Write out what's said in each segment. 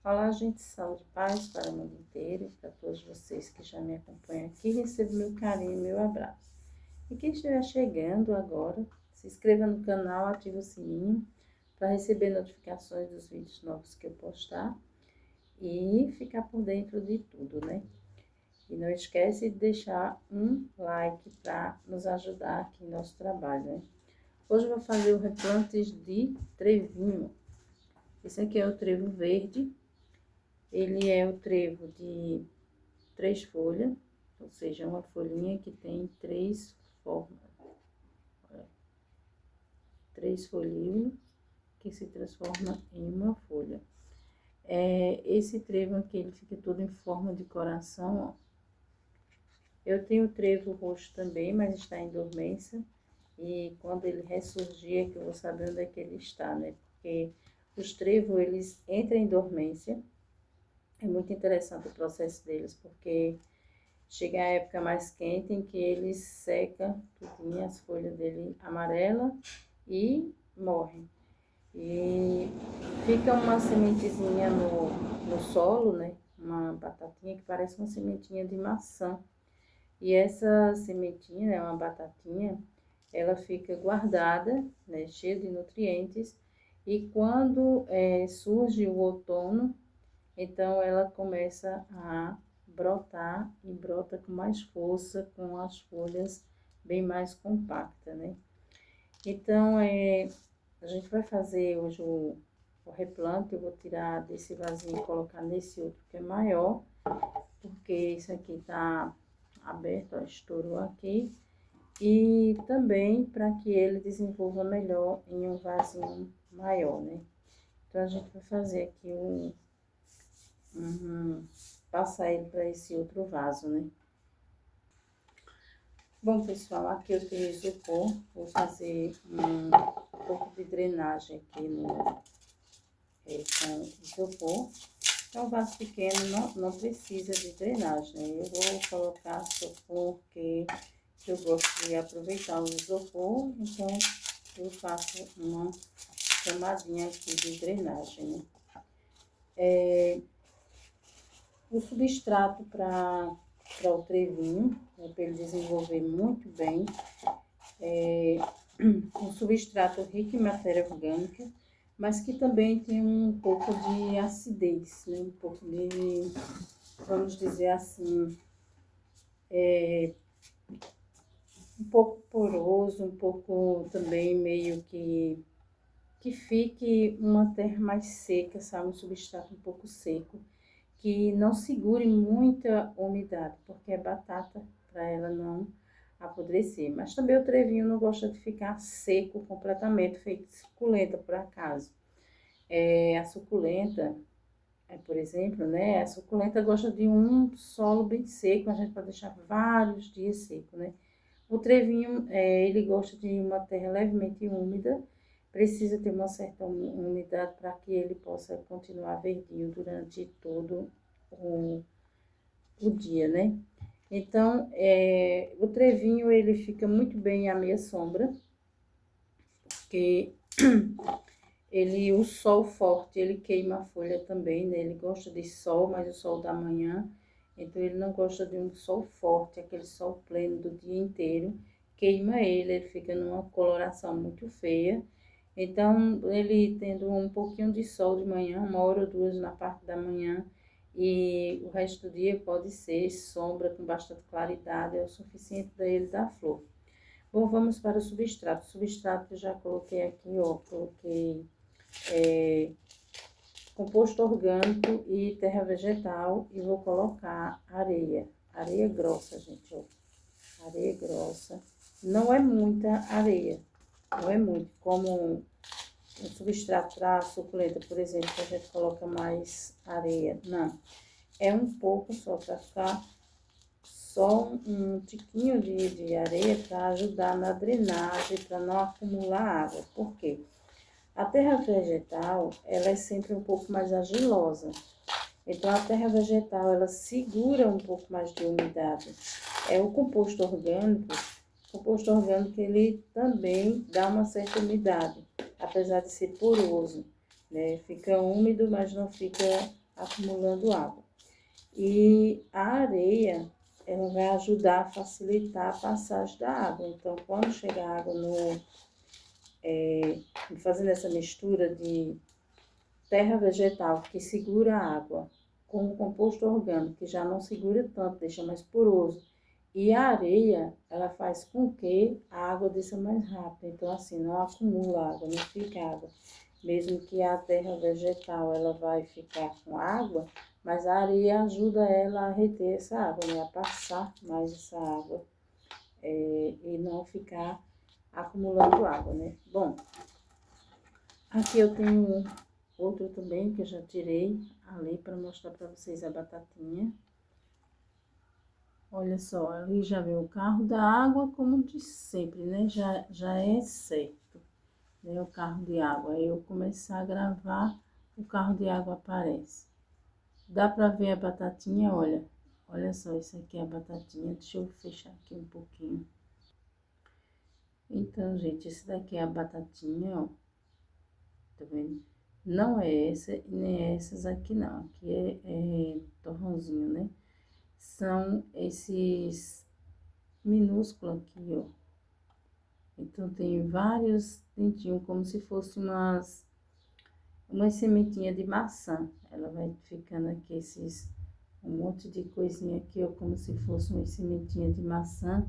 Olá, gente, saúde e paz para o mundo inteiro, para todos vocês que já me acompanham aqui, recebo meu carinho e meu abraço. E quem estiver chegando agora, se inscreva no canal, ative o sininho para receber notificações dos vídeos novos que eu postar e ficar por dentro de tudo, né? E não esquece de deixar um like para nos ajudar aqui no nosso trabalho, né? Hoje eu vou fazer o replantes de trevinho. Esse aqui é o trevo verde. Ele é o trevo de 3 folhas, ou seja, uma folhinha que tem 3 formas, 3 folhinhos que se transforma em uma folha. Esse trevo aqui, ele fica todo em forma de coração, ó. Eu tenho o trevo roxo também, mas está em dormência. E quando ele ressurgir, é que eu vou saber onde é que ele está, né? Porque os trevos, eles entram em dormência. É muito interessante o processo deles, porque chega a época mais quente em que eles secam tudinho, as folhas dele amarelas e morrem. E fica uma sementezinha no solo, né? Uma batatinha que parece uma sementinha de maçã. E essa sementinha, né, uma batatinha, ela fica guardada, né, cheia de nutrientes. E quando surge o outono, então ela começa a brotar e brota com mais força, com as folhas bem mais compactas, né? Então, a gente vai fazer hoje o replante. Eu vou tirar desse vasinho e colocar nesse outro que é maior, porque esse aqui tá aberto, ó, estourou aqui. E também para que ele desenvolva melhor em um vasinho maior, né? Então, a gente vai fazer aqui passar ele para esse outro vaso, né? Bom, pessoal, aqui eu tenho isopor. Vou fazer um pouco de drenagem aqui com isopor. É um vaso pequeno, não precisa de drenagem, né? Eu vou colocar isopor porque eu gosto de aproveitar o isopor, então eu faço uma camadinha aqui de drenagem, né? O substrato para o trevinho, né, para ele desenvolver muito bem, um substrato rico em matéria orgânica, mas que também tem um pouco de acidez, né, um pouco de, vamos dizer assim, um pouco poroso, um pouco também meio que fique uma terra mais seca, sabe, um substrato um pouco seco, que não segure muita umidade, porque é batata, para ela não apodrecer. Mas também o trevinho não gosta de ficar seco completamente, feito suculenta, por acaso. A suculenta, por exemplo, né? A suculenta gosta de um solo bem seco, a gente pode deixar vários dias seco, né? O trevinho, ele gosta de uma terra levemente úmida, precisa ter uma certa umidade para que ele possa continuar verdinho durante todo o dia, né? Então, o trevinho, ele fica muito bem à meia sombra, porque o sol forte, ele queima a folha também, né? Ele gosta de sol, mas o sol da manhã, então ele não gosta de um sol forte, aquele sol pleno do dia inteiro, queima ele fica numa coloração muito feia. Então, ele tendo um pouquinho de sol de manhã, 1 hora ou 2 na parte da manhã, e o resto do dia pode ser sombra com bastante claridade, é o suficiente para ele dar flor. Bom, vamos para o substrato. O substrato eu já coloquei aqui, ó, coloquei composto orgânico e terra vegetal, e vou colocar areia grossa, gente, ó, areia grossa. Não é muita areia, não é muito, como um substrato para suculenta, por exemplo, que a gente coloca mais areia. Não, é um pouco só, para ficar só um tiquinho de areia para ajudar na drenagem, para não acumular água. Por quê? A terra vegetal, ela é sempre um pouco mais argilosa. Então, a terra vegetal, ela segura um pouco mais de umidade. O composto orgânico, ele também dá uma certa umidade, apesar de ser poroso, né? Fica úmido, mas não fica acumulando água. E a areia, ela vai ajudar a facilitar a passagem da água. Então, quando chegar a água fazendo essa mistura de terra vegetal que segura a água com o composto orgânico, que já não segura tanto, deixa mais poroso, e a areia, ela faz com que a água desça mais rápido. Então, assim, não acumula água, não fica água. Mesmo que a terra vegetal, ela vai ficar com água, mas a areia ajuda ela a reter essa água, né? A passar mais essa água e não ficar acumulando água, né? Bom, aqui eu tenho outro também que eu já tirei ali para mostrar para vocês a batatinha. Olha só, ali já veio o carro da água, como de sempre, né? Já é certo, né? O carro de água. Aí eu começar a gravar, o carro de água aparece. Dá pra ver a batatinha, olha. Olha só, isso aqui é a batatinha. Deixa eu fechar aqui um pouquinho. Então, gente, esse daqui é a batatinha, ó. Tá vendo? Não é essa e nem essas aqui, não. Aqui é torrãozinho, né? São esses minúsculos aqui, ó. Então, tem vários dentinhos, como se fosse umas sementinhas de maçã. Ela vai ficando aqui um monte de coisinha aqui, ó, como se fosse uma sementinha de maçã.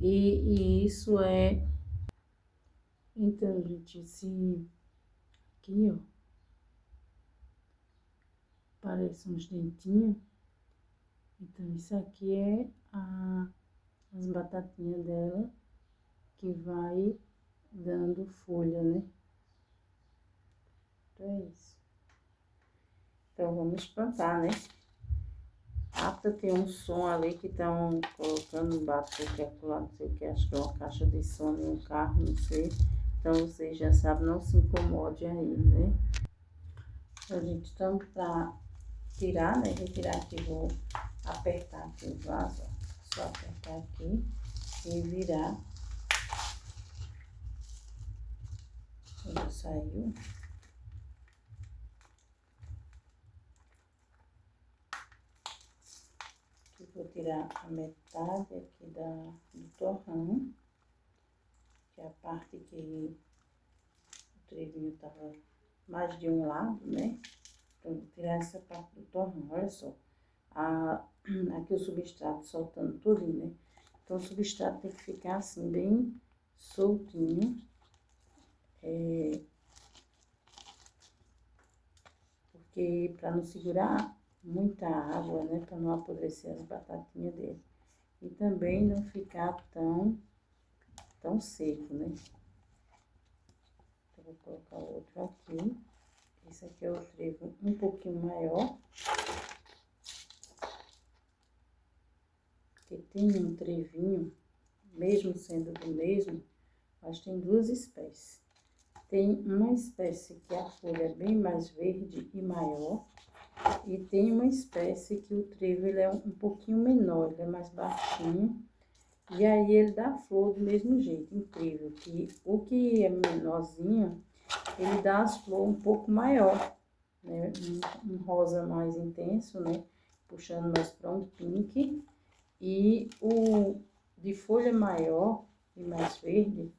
E isso é... Então, gente, aqui, ó, parece uns dentinhos. Então, isso aqui é as batatinhas dela, que vai dando folha, né? Então, é isso. Então, vamos plantar, né? Tem um som ali que estão colocando um batuque lá, não sei o que, acho que é uma caixa de som em um carro, não sei. Então, vocês já sabem, não se incomode aí, né? Então, gente, estamos para tirar, né? Retirar aqui, vou apertar aqui o vaso, ó. Só apertar aqui e virar. Já saiu. Vou tirar a metade aqui do torrão, que é a parte que o trevinho tava mais de um lado, né? Então, vou tirar essa parte do torrão, olha só. Aqui o substrato soltando tudinho, né? Então, o substrato tem que ficar assim, bem soltinho. Porque para não segurar muita água, né? Para não apodrecer as batatinhas dele. E também não ficar tão seco, né? Então, vou colocar o outro aqui. Esse aqui é o trevo um pouquinho maior. Porque tem um trevinho, mesmo sendo do mesmo, mas tem duas espécies. Tem uma espécie que a folha é bem mais verde e maior. E tem uma espécie que o trevo ele é um pouquinho menor, ele é mais baixinho. E aí ele dá flor do mesmo jeito, incrível. Que o que é menorzinho, ele dá as flores um pouco maior, né? Um rosa mais intenso, né? Puxando mais para um pink. E o de folha maior e mais verde,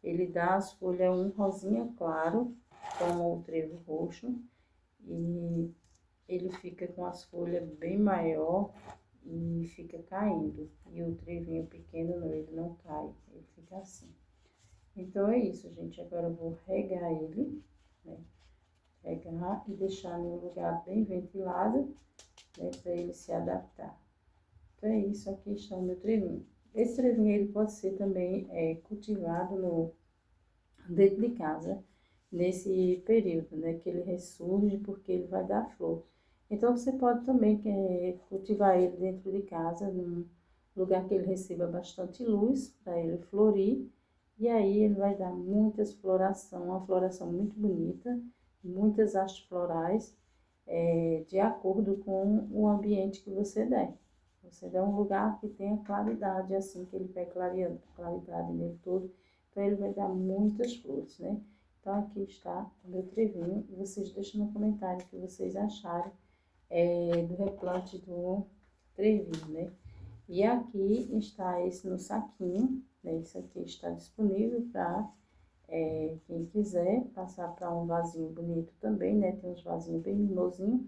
ele dá as folhas um rosinha claro, como o trevo roxo. E ele fica com as folhas bem maior e fica caindo. E o trevinho pequeno, não, ele não cai, ele fica assim. Então, é isso, gente. Agora eu vou regar ele, né? Regar e deixar em um lugar bem ventilado, né? Para ele se adaptar. Então, é isso. Aqui está o meu trevinho. Esse trevinho, ele pode ser também cultivado dentro de casa, nesse período, né? Que ele ressurge, porque ele vai dar flor. Então, você pode também cultivar ele dentro de casa, num lugar que ele receba bastante luz, para ele florir. E aí, ele vai dar muitas floração, uma floração muito bonita, muitas hastes florais, de acordo com o ambiente que você der. Você der um lugar que tenha claridade, assim, que ele pegue claridade nele todo, então ele vai dar muitas flores, né? Então, aqui está o meu trevinho, e vocês deixam no comentário o que vocês acharam do replante do trevinho, né? E aqui está esse no saquinho, né? Isso aqui está disponível para quem quiser passar para um vasinho bonito também, né? Tem uns vasinhos bem mimosinhos,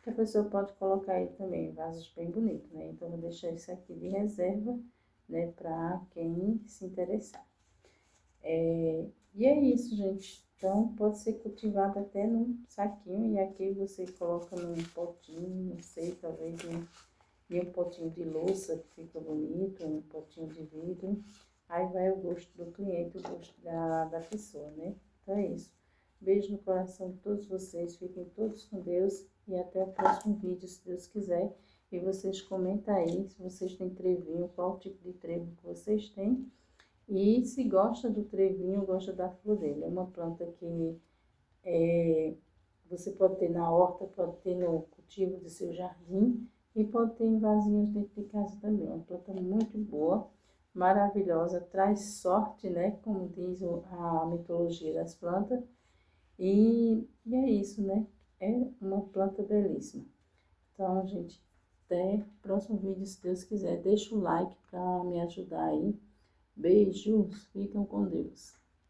que a pessoa pode colocar aí também, vasos bem bonitos, né? Então, vou deixar isso aqui de reserva, né? Para quem se interessar. E é isso, gente. Então, pode ser cultivado até num saquinho, e aqui você coloca num potinho, não sei, talvez em um potinho de louça, que fica bonito, um potinho de vidro. Aí vai o gosto do cliente, o gosto da pessoa, né? Então é isso. Beijo no coração de todos vocês, fiquem todos com Deus e até o próximo vídeo, se Deus quiser. E vocês comentam aí se vocês têm trevinho, qual tipo de trevo que vocês têm. E se gosta do trevinho, gosta da flor dele. É uma planta que você pode ter na horta, pode ter no cultivo do seu jardim e pode ter em vasinhos dentro de casa também. É uma planta muito boa, maravilhosa, traz sorte, né? Como diz a mitologia das plantas. E é isso, né? É uma planta belíssima. Então, gente, até o próximo vídeo, se Deus quiser. Deixa o like para me ajudar aí. Beijos, fiquem com Deus.